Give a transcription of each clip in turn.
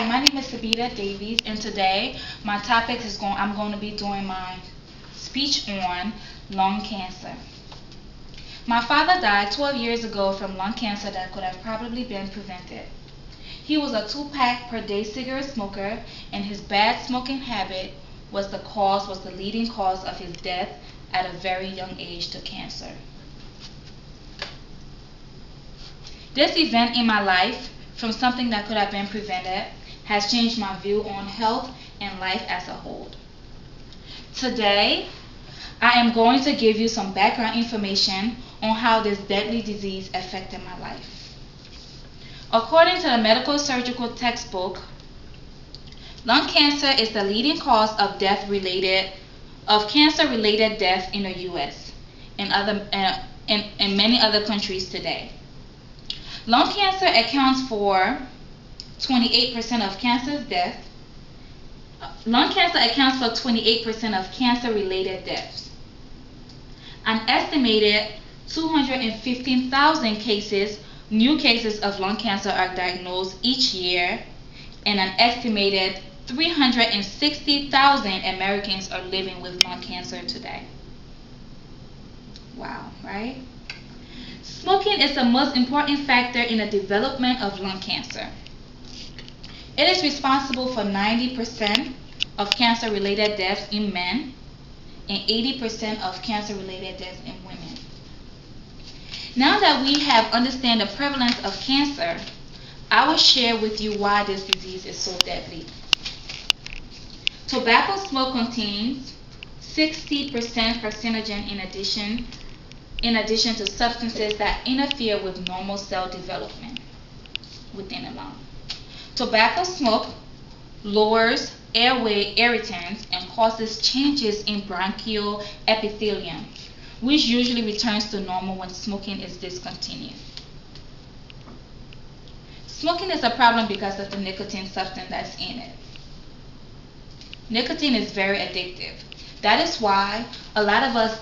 Hi, my name is Sabita Davies, and today my topic is I'm going to be doing my speech on lung cancer. My father died 12 years ago from lung cancer that could have probably been prevented. He was a 2-pack per day cigarette smoker, and his bad smoking habit was the leading cause of his death at a very young age to cancer. This event in my life, from something that could have been prevented, has changed my view on health and life as a whole. Today, I am going to give you some background information on how this deadly disease affected my life. According to the medical surgical textbook, lung cancer is the leading cause of cancer-related death in the U.S. and many other countries today. Lung cancer accounts for 28% of cancer's death. Lung cancer accounts for 28% of cancer-related deaths. An estimated 215,000 new cases of lung cancer are diagnosed each year, and an estimated 360,000 Americans are living with lung cancer today. Wow, right? Smoking is the most important factor in the development of lung cancer. It is responsible for 90% of cancer-related deaths in men and 80% of cancer-related deaths in women. Now that we have understand the prevalence of cancer, I will share with you why this disease is so deadly. Tobacco smoke contains 60% carcinogen in addition to substances that interfere with normal cell development within the lung. Tobacco smoke lowers airway irritants and causes changes in bronchial epithelium, which usually returns to normal when smoking is discontinued. Smoking is a problem because of the nicotine substance that's in it. Nicotine is very addictive. That is why a lot of us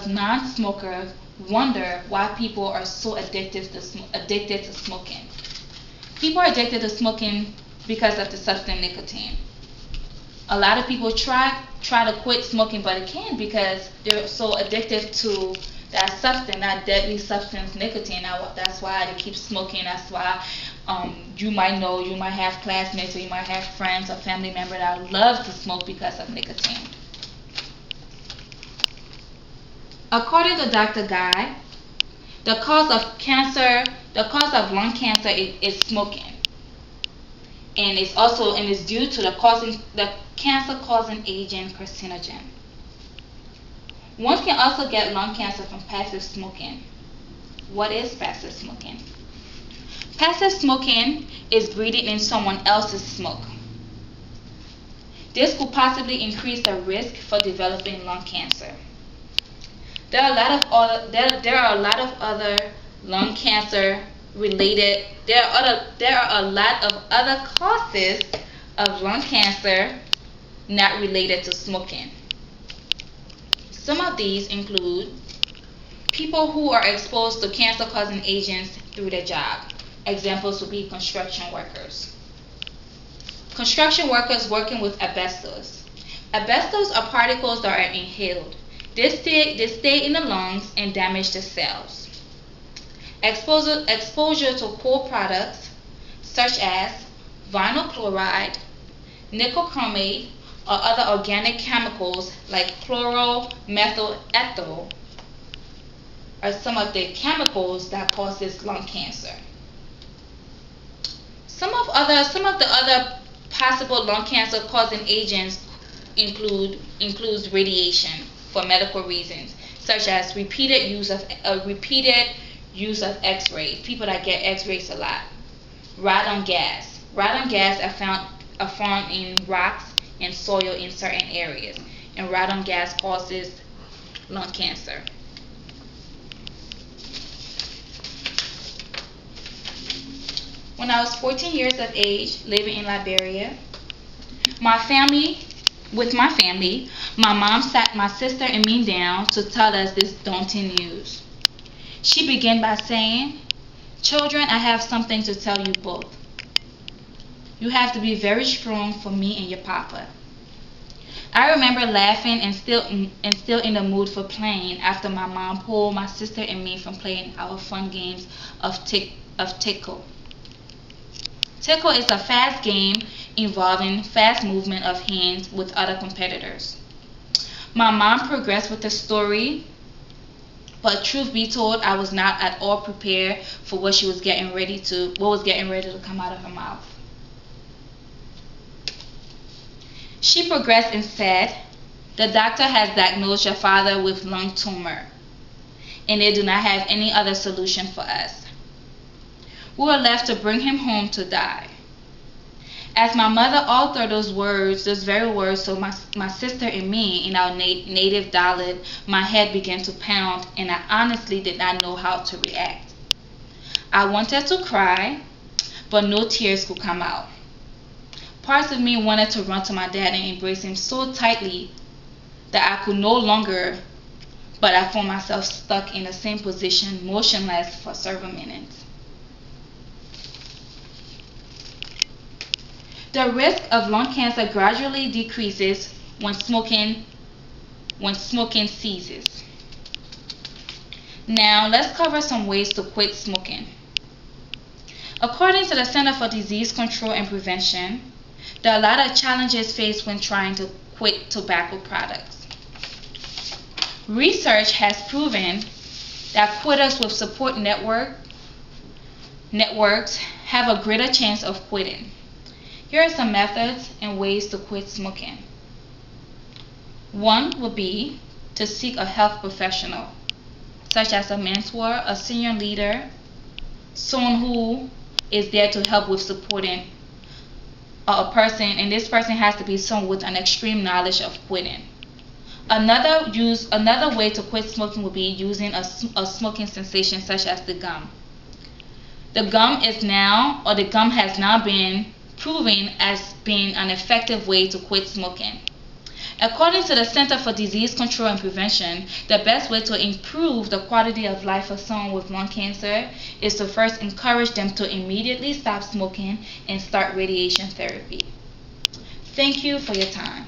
non-smokers wonder why people are so addicted to smoking. People are addicted to smoking because of the substance nicotine. A lot of people try to quit smoking, but it can't because they're so addicted to that substance, that deadly substance nicotine. That's why they keep smoking. That's why you might have classmates, or you might have friends or family members that love to smoke because of nicotine. According to Dr. Guy, the cause of lung cancer is smoking, and it's due to the cancer-causing agent carcinogen. One can also get lung cancer from passive smoking. What is passive smoking? Passive smoking is breathing in someone else's smoke. This could possibly increase the risk for developing lung cancer. There are a lot of other lung cancer related. There are a lot of other causes of lung cancer not related to smoking. Some of these include people who are exposed to cancer-causing agents through their job. Examples would be construction workers. Construction workers working with asbestos. Asbestos are particles that are inhaled. They stay in the lungs and damage the cells. Exposure to coal products such as vinyl chloride, nickel chromate, or other organic chemicals like chloromethylethyl are some of the chemicals that causes lung cancer. Some of the other possible lung cancer causing agents includes radiation for medical reasons, such as repeated use of X-rays. People that get X-rays a lot. Radon gas. Radon gas are found in rocks and soil in certain areas, and radon gas causes lung cancer. When I was 14 years of age, living in Liberia, with my family, my mom sat my sister and me down to tell us this daunting news. She began by saying, "Children, I have something to tell you both. You have to be very strong for me and your papa. I remember laughing and still in the mood for playing after my mom pulled my sister and me from playing our fun games of tickle. Tickle is a fast game involving fast movement of hands with other competitors. My mom progressed with the story, but truth be told, I was not at all prepared for what was getting ready to come out of her mouth. She progressed and said, "The doctor has diagnosed your father with lung tumor, and they do not have any other solution for us. We were left to bring him home to die." As my mother uttered those very words to my sister and me in our native dialect, my head began to pound, and I honestly did not know how to react. I wanted to cry, but no tears could come out. Parts of me wanted to run to my dad and embrace him so tightly that I could no longer, but I found myself stuck in the same position, motionless for several minutes. The risk of lung cancer gradually decreases when smoking ceases. Now, let's cover some ways to quit smoking. According to the Center for Disease Control and Prevention, there are a lot of challenges faced when trying to quit tobacco products. Research has proven that quitters with support networks have a greater chance of quitting. Here are some methods and ways to quit smoking. One would be to seek a health professional, such as a mentor, a senior leader, someone who is there to help with supporting a person, and this person has to be someone with an extreme knowledge of quitting. Another way to quit smoking would be using a smoking cessation such as the gum. The gum has now been proven as being an effective way to quit smoking. According to the Center for Disease Control and Prevention, the best way to improve the quality of life of someone with lung cancer is to first encourage them to immediately stop smoking and start radiation therapy. Thank you for your time.